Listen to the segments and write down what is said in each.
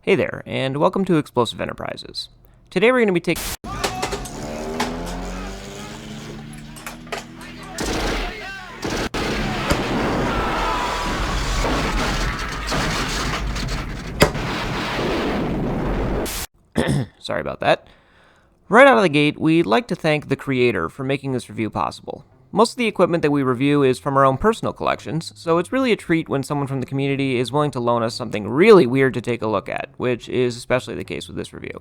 Hey there, and welcome to Explosive Enterprises. Today we're going to be taking... Sorry about that. Right out of the gate, we'd like to thank the creator for making this review possible. Most of the equipment that we review is from our own personal collections, so it's really a treat when someone from the community is willing to loan us something really weird to take a look at, which is especially the case with this review.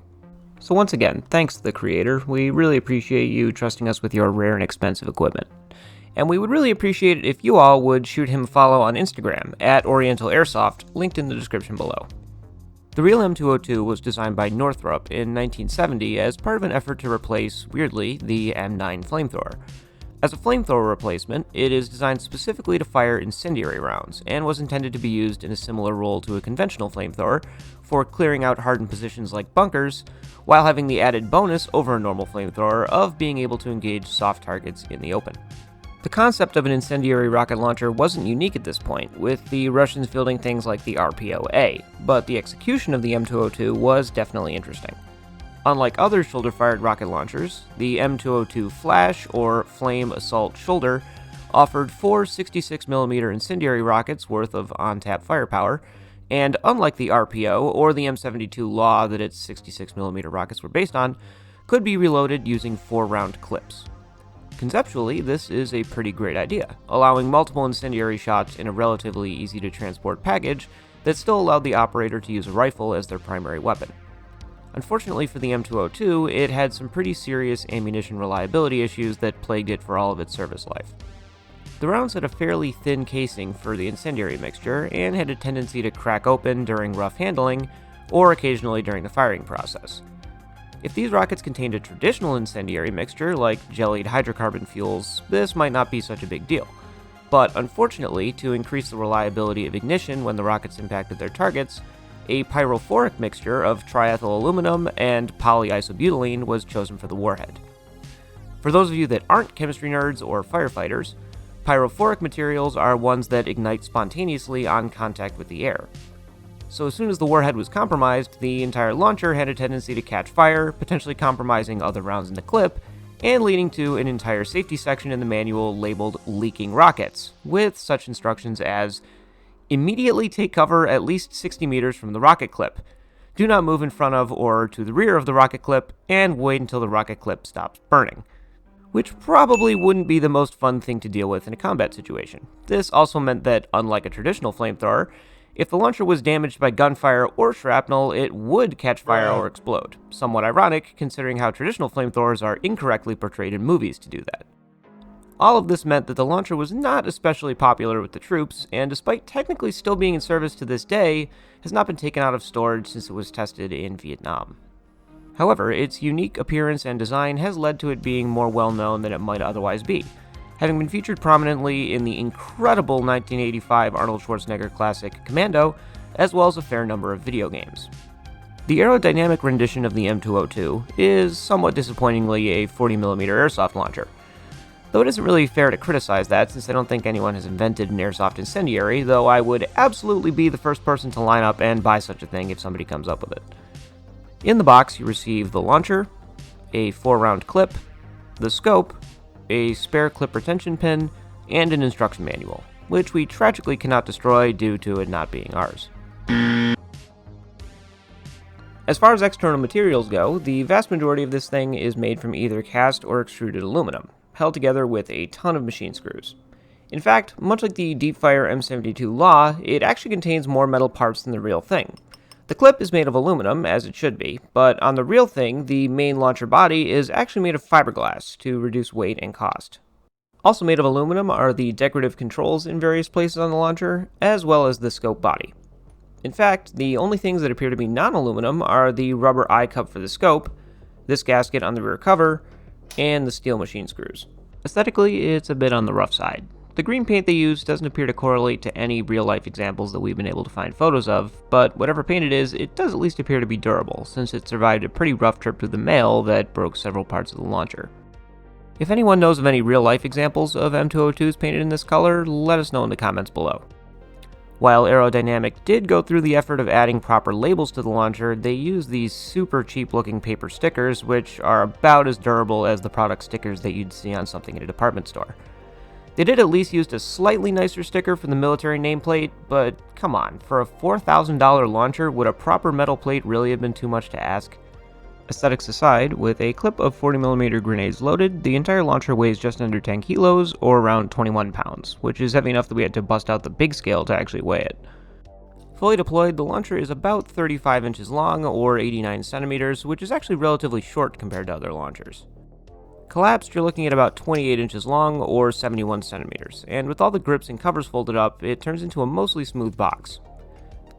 So once again, thanks to the creator. We really appreciate you trusting us with your rare and expensive equipment. And we would really appreciate it if you all would shoot him a follow on Instagram at Oriental Airsoft, linked in the description below. The real M202 was designed by Northrop in 1970 as part of an effort to replace, weirdly, the M9 flamethrower. As a flamethrower replacement, it is designed specifically to fire incendiary rounds, and was intended to be used in a similar role to a conventional flamethrower for clearing out hardened positions like bunkers, while having the added bonus over a normal flamethrower of being able to engage soft targets in the open. The concept of an incendiary rocket launcher wasn't unique at this point, with the Russians fielding things like the RPO-A, but the execution of the M202 was definitely interesting. Unlike other shoulder-fired rocket launchers, the M202 FLASH, or Flame Assault Shoulder, offered 4 66mm incendiary rockets worth of on-tap firepower, and unlike the RPO or the M72 Law that its 66mm rockets were based on, could be reloaded using 4-round clips. Conceptually, this is a pretty great idea, allowing multiple incendiary shots in a relatively easy-to-transport package that still allowed the operator to use a rifle as their primary weapon. Unfortunately for the M202, it had some pretty serious ammunition reliability issues that plagued it for all of its service life. The rounds had a fairly thin casing for the incendiary mixture and had a tendency to crack open during rough handling or occasionally during the firing process. If these rockets contained a traditional incendiary mixture like jellied hydrocarbon fuels, this might not be such a big deal. But unfortunately, to increase the reliability of ignition when the rockets impacted their targets, a pyrophoric mixture of triethyl aluminum and polyisobutylene was chosen for the warhead. For those of you that aren't chemistry nerds or firefighters, pyrophoric materials are ones that ignite spontaneously on contact with the air. So as soon as the warhead was compromised, the entire launcher had a tendency to catch fire, potentially compromising other rounds in the clip, and leading to an entire safety section in the manual labeled Leaking Rockets, with such instructions as immediately take cover at least 60 meters from the rocket clip. Do not move in front of or to the rear of the rocket clip, and wait until the rocket clip stops burning. Which probably wouldn't be the most fun thing to deal with in a combat situation. This also meant that, unlike a traditional flamethrower, if the launcher was damaged by gunfire or shrapnel, it would catch fire or explode. Somewhat ironic, considering how traditional flamethrowers are incorrectly portrayed in movies to do that. All of this meant that the launcher was not especially popular with the troops, and despite technically still being in service to this day, has not been taken out of storage since it was tested in Vietnam. However, its unique appearance and design has led to it being more well-known than it might otherwise be, having been featured prominently in the incredible 1985 Arnold Schwarzenegger classic Commando, as well as a fair number of video games. The Arrow Dynamic rendition of the M202 is somewhat disappointingly a 40mm airsoft launcher. Though it isn't really fair to criticize that, since I don't think anyone has invented an airsoft incendiary, though I would absolutely be the first person to line up and buy such a thing if somebody comes up with it. In the box, you receive the launcher, a 4-round clip, the scope, a spare clip retention pin, and an instruction manual, which we tragically cannot destroy due to it not being ours. As far as external materials go, the vast majority of this thing is made from either cast or extruded aluminum, held together with a ton of machine screws. In fact, much like the Deepfire M72 Law, it actually contains more metal parts than the real thing. The clip is made of aluminum, as it should be, but on the real thing, the main launcher body is actually made of fiberglass to reduce weight and cost. Also made of aluminum are the decorative controls in various places on the launcher, as well as the scope body. In fact, the only things that appear to be non-aluminum are the rubber eye cup for the scope, this gasket on the rear cover, and the steel machine screws. Aesthetically, it's a bit on the rough side. The green paint they use doesn't appear to correlate to any real-life examples that we've been able to find photos of, but whatever paint it is, it does at least appear to be durable, since it survived a pretty rough trip through the mail that broke several parts of the launcher. If anyone knows of any real-life examples of M202s painted in this color, let us know in the comments below. While Arrow Dynamic did go through the effort of adding proper labels to the launcher, they used these super cheap looking paper stickers, which are about as durable as the product stickers that you'd see on something in a department store. They did at least use a slightly nicer sticker for the military nameplate, but come on, for a $4,000 launcher, would a proper metal plate really have been too much to ask? Aesthetics aside, with a clip of 40mm grenades loaded, the entire launcher weighs just under 10 kilos, or around 21 pounds, which is heavy enough that we had to bust out the big scale to actually weigh it. Fully deployed, the launcher is about 35 inches long, or 89 centimeters, which is actually relatively short compared to other launchers. Collapsed, you're looking at about 28 inches long, or 71 centimeters, and with all the grips and covers folded up, it turns into a mostly smooth box.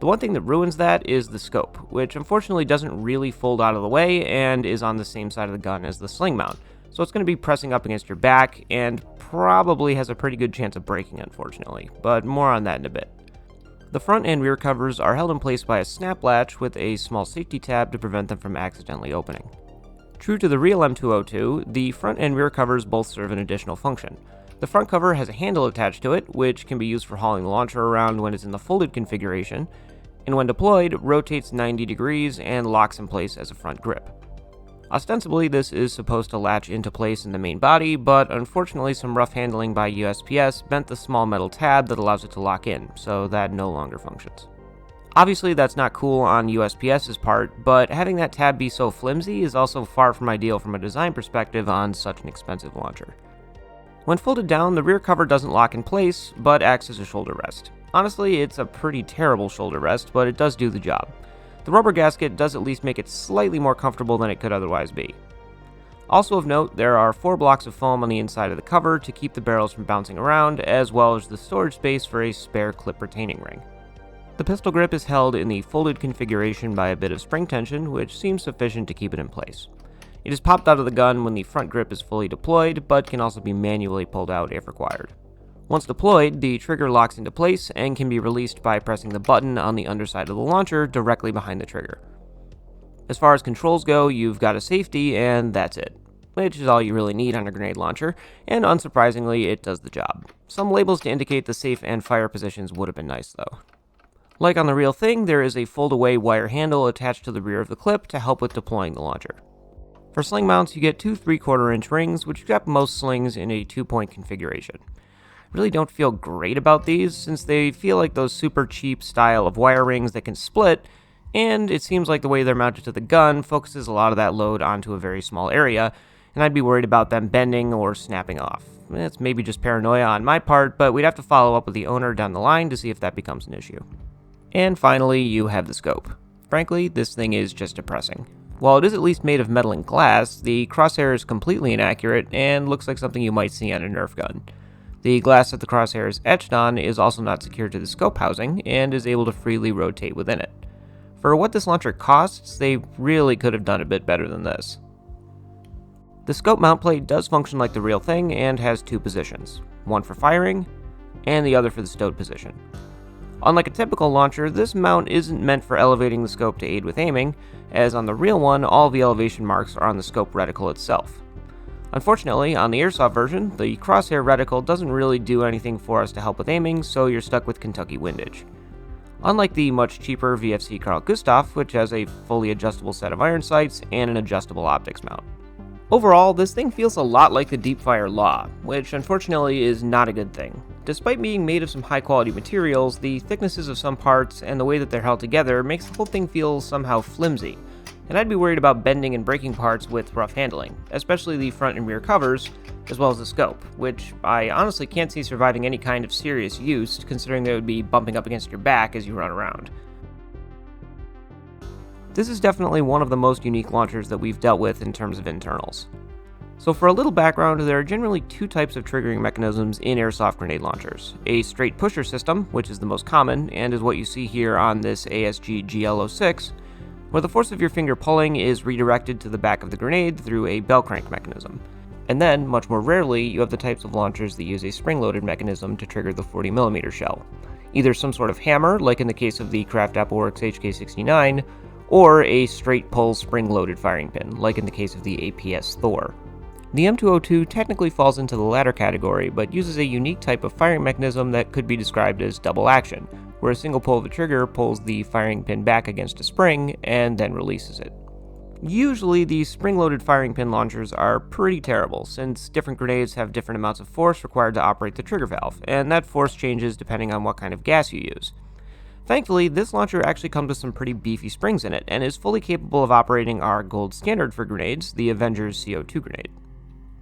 The one thing that ruins that is the scope, which unfortunately doesn't really fold out of the way and is on the same side of the gun as the sling mount, so it's going to be pressing up against your back and probably has a pretty good chance of breaking, unfortunately, but more on that in a bit. The front and rear covers are held in place by a snap latch with a small safety tab to prevent them from accidentally opening. True to the real M202, the front and rear covers both serve an additional function. The front cover has a handle attached to it, which can be used for hauling the launcher around when it's in the folded configuration, and when deployed, rotates 90 degrees and locks in place as a front grip. Ostensibly, this is supposed to latch into place in the main body, but unfortunately some rough handling by USPS bent the small metal tab that allows it to lock in, so that no longer functions. Obviously, that's not cool on USPS's part, but having that tab be so flimsy is also far from ideal from a design perspective on such an expensive launcher. When folded down, the rear cover doesn't lock in place, but acts as a shoulder rest. Honestly, it's a pretty terrible shoulder rest, but it does do the job. The rubber gasket does at least make it slightly more comfortable than it could otherwise be. Also of note, there are 4 blocks of foam on the inside of the cover to keep the barrels from bouncing around, as well as the storage space for a spare clip retaining ring. The pistol grip is held in the folded configuration by a bit of spring tension, which seems sufficient to keep it in place. It is popped out of the gun when the front grip is fully deployed, but can also be manually pulled out if required. Once deployed, the trigger locks into place and can be released by pressing the button on the underside of the launcher directly behind the trigger. As far as controls go, you've got a safety, and that's it, which is all you really need on a grenade launcher, and unsurprisingly, it does the job. Some labels to indicate the safe and fire positions would have been nice, though. Like on the real thing, there is a fold-away wire handle attached to the rear of the clip to help with deploying the launcher. For sling mounts, you get 2 3/4-inch rings, which wrap most slings in a 2-point configuration. Really don't feel great about these, since they feel like those super cheap style of wire rings that can split, and it seems like the way they're mounted to the gun focuses a lot of that load onto a very small area, and I'd be worried about them bending or snapping off. It's maybe just paranoia on my part, but we'd have to follow up with the owner down the line to see if that becomes an issue. And finally, you have the scope. Frankly, this thing is just depressing. While it is at least made of metal and glass, the crosshair is completely inaccurate and looks like something you might see on a Nerf gun. The glass that the crosshair is etched on is also not secured to the scope housing and is able to freely rotate within it. For what this launcher costs, they really could have done a bit better than this. The scope mount plate does function like the real thing and has 2 positions, one for firing and the other for the stowed position. Unlike a typical launcher, this mount isn't meant for elevating the scope to aid with aiming, as on the real one, all the elevation marks are on the scope reticle itself. Unfortunately, on the Airsoft version, the crosshair reticle doesn't really do anything for us to help with aiming, so you're stuck with Kentucky windage. Unlike the much cheaper VFC Carl Gustaf, which has a fully adjustable set of iron sights and an adjustable optics mount. Overall, this thing feels a lot like the Deepfire Law, which unfortunately is not a good thing. Despite being made of some high quality materials, the thicknesses of some parts and the way that they're held together makes the whole thing feel somehow flimsy, and I'd be worried about bending and breaking parts with rough handling, especially the front and rear covers, as well as the scope, which I honestly can't see surviving any kind of serious use, considering they would be bumping up against your back as you run around. This is definitely one of the most unique launchers that we've dealt with in terms of internals. So for a little background, there are generally 2 types of triggering mechanisms in airsoft grenade launchers. A straight pusher system, which is the most common, and is what you see here on this ASG GL06, where the force of your finger pulling is redirected to the back of the grenade through a bell crank mechanism. And then, much more rarely, you have the types of launchers that use a spring-loaded mechanism to trigger the 40mm shell. Either some sort of hammer, like in the case of the Craft Appleworks HK69, or a straight pull spring-loaded firing pin, like in the case of the APS Thor. The M202 technically falls into the latter category, but uses a unique type of firing mechanism that could be described as double action, where a single pull of the trigger pulls the firing pin back against a spring and then releases it. Usually, these spring-loaded firing pin launchers are pretty terrible, since different grenades have different amounts of force required to operate the trigger valve, and that force changes depending on what kind of gas you use. Thankfully, this launcher actually comes with some pretty beefy springs in it, and is fully capable of operating our gold standard for grenades, the Avenger's CO2 grenade.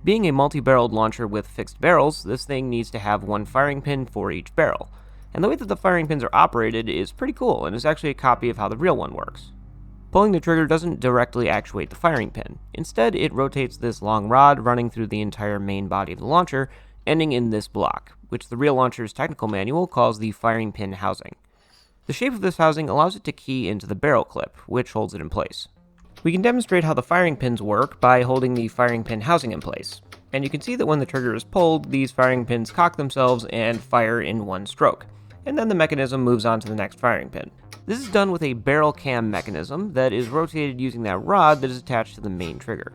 Being a multi-barreled launcher with fixed barrels, this thing needs to have one firing pin for each barrel, and the way that the firing pins are operated is pretty cool, and is actually a copy of how the real one works. Pulling the trigger doesn't directly actuate the firing pin. Instead, it rotates this long rod running through the entire main body of the launcher, ending in this block, which the real launcher's technical manual calls the firing pin housing. The shape of this housing allows it to key into the barrel clip, which holds it in place. We can demonstrate how the firing pins work by holding the firing pin housing in place, and you can see that when the trigger is pulled, these firing pins cock themselves and fire in one stroke, and then the mechanism moves on to the next firing pin. This is done with a barrel cam mechanism that is rotated using that rod that is attached to the main trigger.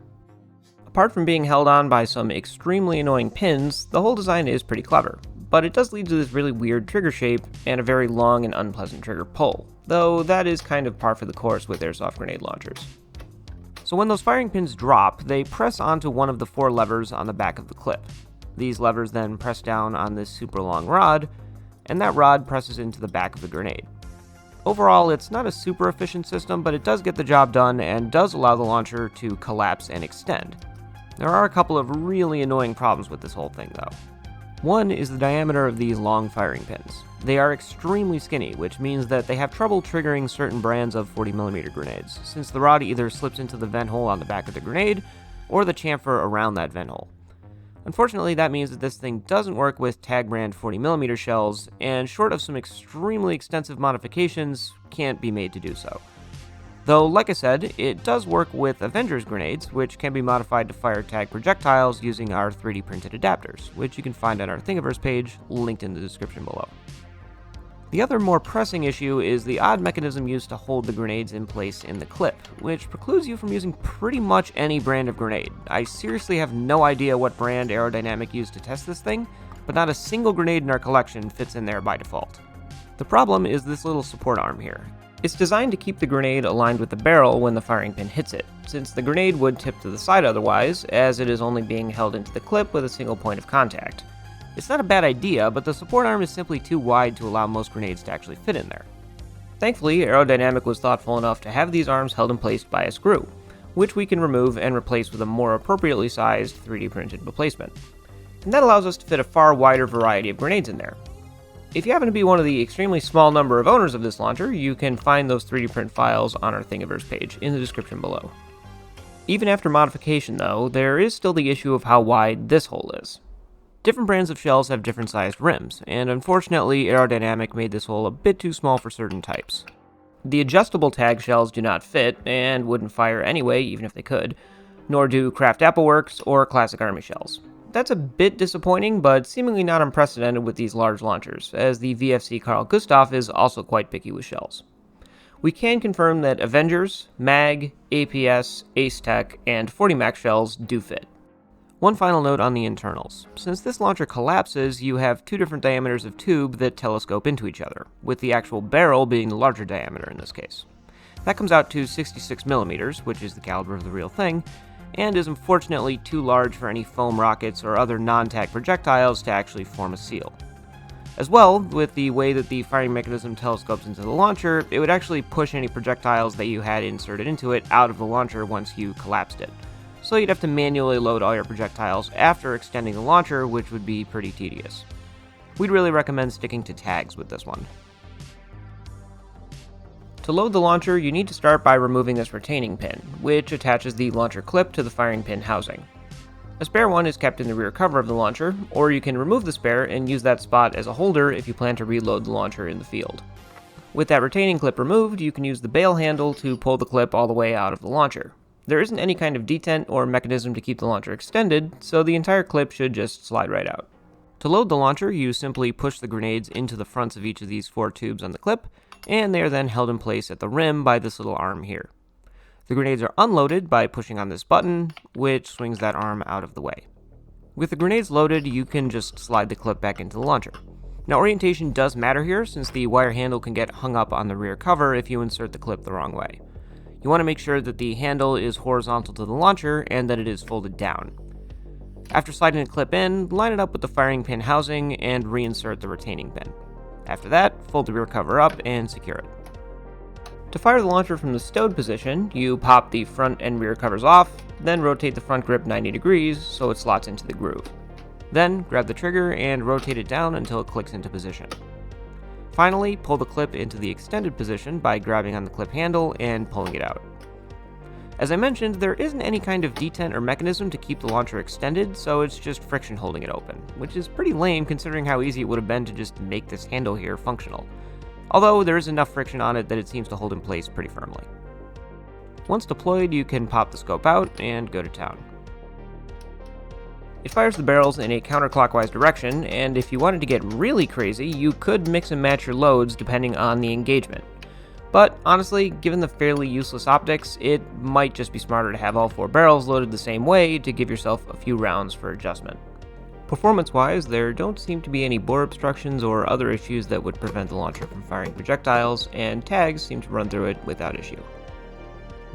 Apart from being held on by some extremely annoying pins, the whole design is pretty clever, but it does lead to this really weird trigger shape and a very long and unpleasant trigger pull, though that is kind of par for the course with airsoft grenade launchers. So when those firing pins drop, they press onto one of the 4 levers on the back of the clip. These levers then press down on this super long rod, and that rod presses into the back of the grenade. Overall, it's not a super efficient system, but it does get the job done and does allow the launcher to collapse and extend. There are a couple of really annoying problems with this whole thing, though. One is the diameter of these long firing pins. They are extremely skinny, which means that they have trouble triggering certain brands of 40mm grenades, since the rod either slips into the vent hole on the back of the grenade, or the chamfer around that vent hole. Unfortunately, that means that this thing doesn't work with tag brand 40mm shells, and short of some extremely extensive modifications, can't be made to do so. Though, like I said, it does work with Avenger's grenades, which can be modified to fire tag projectiles using our 3D printed adapters, which you can find on our Thingiverse page, linked in the description below. The other more pressing issue is the odd mechanism used to hold the grenades in place in the clip, which precludes you from using pretty much any brand of grenade. I seriously have no idea what brand Arrow Dynamic used to test this thing, but not a single grenade in our collection fits in there by default. The problem is this little support arm here. It's designed to keep the grenade aligned with the barrel when the firing pin hits it, since the grenade would tip to the side otherwise, as it is only being held into the clip with a single point of contact. It's not a bad idea, but the support arm is simply too wide to allow most grenades to actually fit in there. Thankfully, Arrow Dynamic was thoughtful enough to have these arms held in place by a screw, which we can remove and replace with a more appropriately sized 3D printed replacement. And that allows us to fit a far wider variety of grenades in there. If you happen to be one of the extremely small number of owners of this launcher, you can find those 3D print files on our Thingiverse page in the description below. Even after modification though, there is still the issue of how wide this hole is. Different brands of shells have different sized rims, and unfortunately Arrow Dynamic made this hole a bit too small for certain types. The adjustable tag shells do not fit, and wouldn't fire anyway even if they could, nor do Craft Appleworks or Classic Army shells. That's a bit disappointing, but seemingly not unprecedented with these large launchers, as the VFC Carl Gustaf is also quite picky with shells. We can confirm that Avengers, MAG, APS, Ace Tech, and 40 Max shells do fit. One final note on the internals. Since this launcher collapses, you have 2 different diameters of tube that telescope into each other, with the actual barrel being the larger diameter in this case. That comes out to 66mm, which is the caliber of the real thing, and is unfortunately too large for any foam rockets or other non-tag projectiles to actually form a seal. As well, with the way that the firing mechanism telescopes into the launcher, it would actually push any projectiles that you had inserted into it out of the launcher once you collapsed it. So you'd have to manually load all your projectiles after extending the launcher, which would be pretty tedious. We'd really recommend sticking to tags with this one. To load the launcher, you need to start by removing this retaining pin, which attaches the launcher clip to the firing pin housing. A spare one is kept in the rear cover of the launcher, or you can remove the spare and use that spot as a holder if you plan to reload the launcher in the field. With that retaining clip removed, you can use the bail handle to pull the clip all the way out of the launcher. There isn't any kind of detent or mechanism to keep the launcher extended, so the entire clip should just slide right out. To load the launcher, you simply push the grenades into the fronts of each of these 4 tubes on the clip, and they are then held in place at the rim by this little arm here. The grenades are unloaded by pushing on this button, which swings that arm out of the way. With the grenades loaded, you can just slide the clip back into the launcher. Now, orientation does matter here, since the wire handle can get hung up on the rear cover if you insert the clip the wrong way. You want to make sure that the handle is horizontal to the launcher and that it is folded down. After sliding the clip in, line it up with the firing pin housing and reinsert the retaining pin. After that, fold the rear cover up and secure it. To fire the launcher from the stowed position, you pop the front and rear covers off, then rotate the front grip 90 degrees so it slots into the groove. Then, grab the trigger and rotate it down until it clicks into position. Finally, pull the clip into the extended position by grabbing on the clip handle and pulling it out. As I mentioned, there isn't any kind of detent or mechanism to keep the launcher extended, so it's just friction holding it open, which is pretty lame considering how easy it would have been to just make this handle here functional. Although there is enough friction on it that it seems to hold in place pretty firmly. Once deployed, you can pop the scope out and go to town. It fires the barrels in a counterclockwise direction, and if you wanted to get really crazy, you could mix and match your loads depending on the engagement. But honestly, given the fairly useless optics, it might just be smarter to have all 4 barrels loaded the same way to give yourself a few rounds for adjustment. Performance-wise, there don't seem to be any bore obstructions or other issues that would prevent the launcher from firing projectiles, and tags seem to run through it without issue.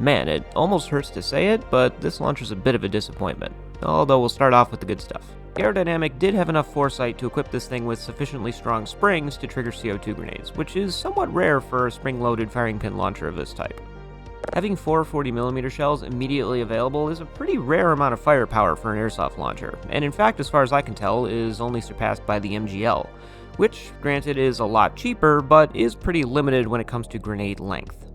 Man, it almost hurts to say it, but this launcher's a bit of a disappointment, although we'll start off with the good stuff. Arrow Dynamic did have enough foresight to equip this thing with sufficiently strong springs to trigger CO2 grenades, which is somewhat rare for a spring-loaded firing pin launcher of this type. Having 4 40mm shells immediately available is a pretty rare amount of firepower for an airsoft launcher, and in fact, as far as I can tell, is only surpassed by the MGL, which, granted, is a lot cheaper, but is pretty limited when it comes to grenade length.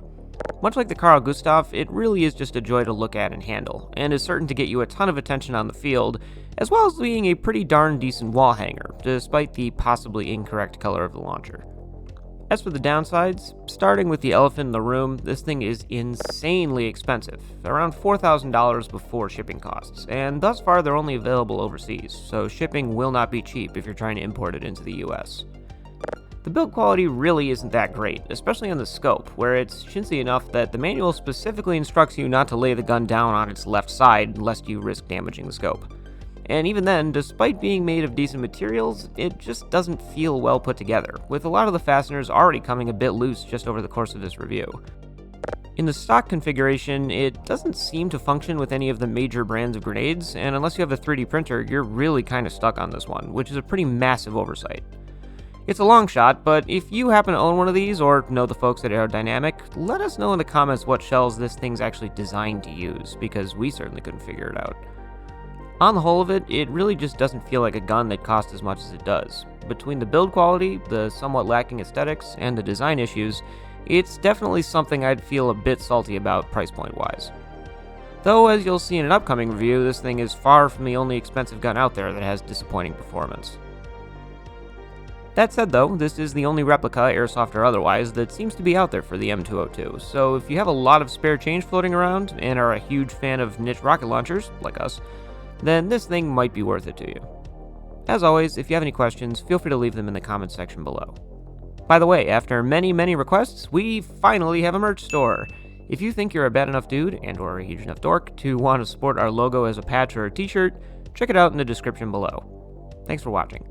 Much like the Carl Gustaf, it really is just a joy to look at and handle, and is certain to get you a ton of attention on the field, as well as being a pretty darn decent wall hanger, despite the possibly incorrect color of the launcher. As for the downsides, starting with the elephant in the room, this thing is insanely expensive, around $4,000 before shipping costs, and thus far they're only available overseas, so shipping will not be cheap if you're trying to import it into the US. The build quality really isn't that great, especially on the scope, where it's chintzy enough that the manual specifically instructs you not to lay the gun down on its left side lest you risk damaging the scope. And even then, despite being made of decent materials, it just doesn't feel well put together, with a lot of the fasteners already coming a bit loose just over the course of this review. In the stock configuration, it doesn't seem to function with any of the major brands of grenades, and unless you have a 3D printer, you're really kinda stuck on this one, which is a pretty massive oversight. It's a long shot, but if you happen to own one of these, or know the folks at Arrow Dynamic, let us know in the comments what shells this thing's actually designed to use, because we certainly couldn't figure it out. On the whole of it, it really just doesn't feel like a gun that costs as much as it does. Between the build quality, the somewhat lacking aesthetics, and the design issues, it's definitely something I'd feel a bit salty about price point wise. Though, as you'll see in an upcoming review, this thing is far from the only expensive gun out there that has disappointing performance. That said though, this is the only replica, airsoft or otherwise, that seems to be out there for the M202, so if you have a lot of spare change floating around and are a huge fan of niche rocket launchers, like us, then this thing might be worth it to you. As always, if you have any questions, feel free to leave them in the comments section below. By the way, after many requests, we finally have a merch store. If you think you're a bad enough dude and or a huge enough dork to want to support our logo as a patch or a t-shirt, check it out in the description below. Thanks for watching.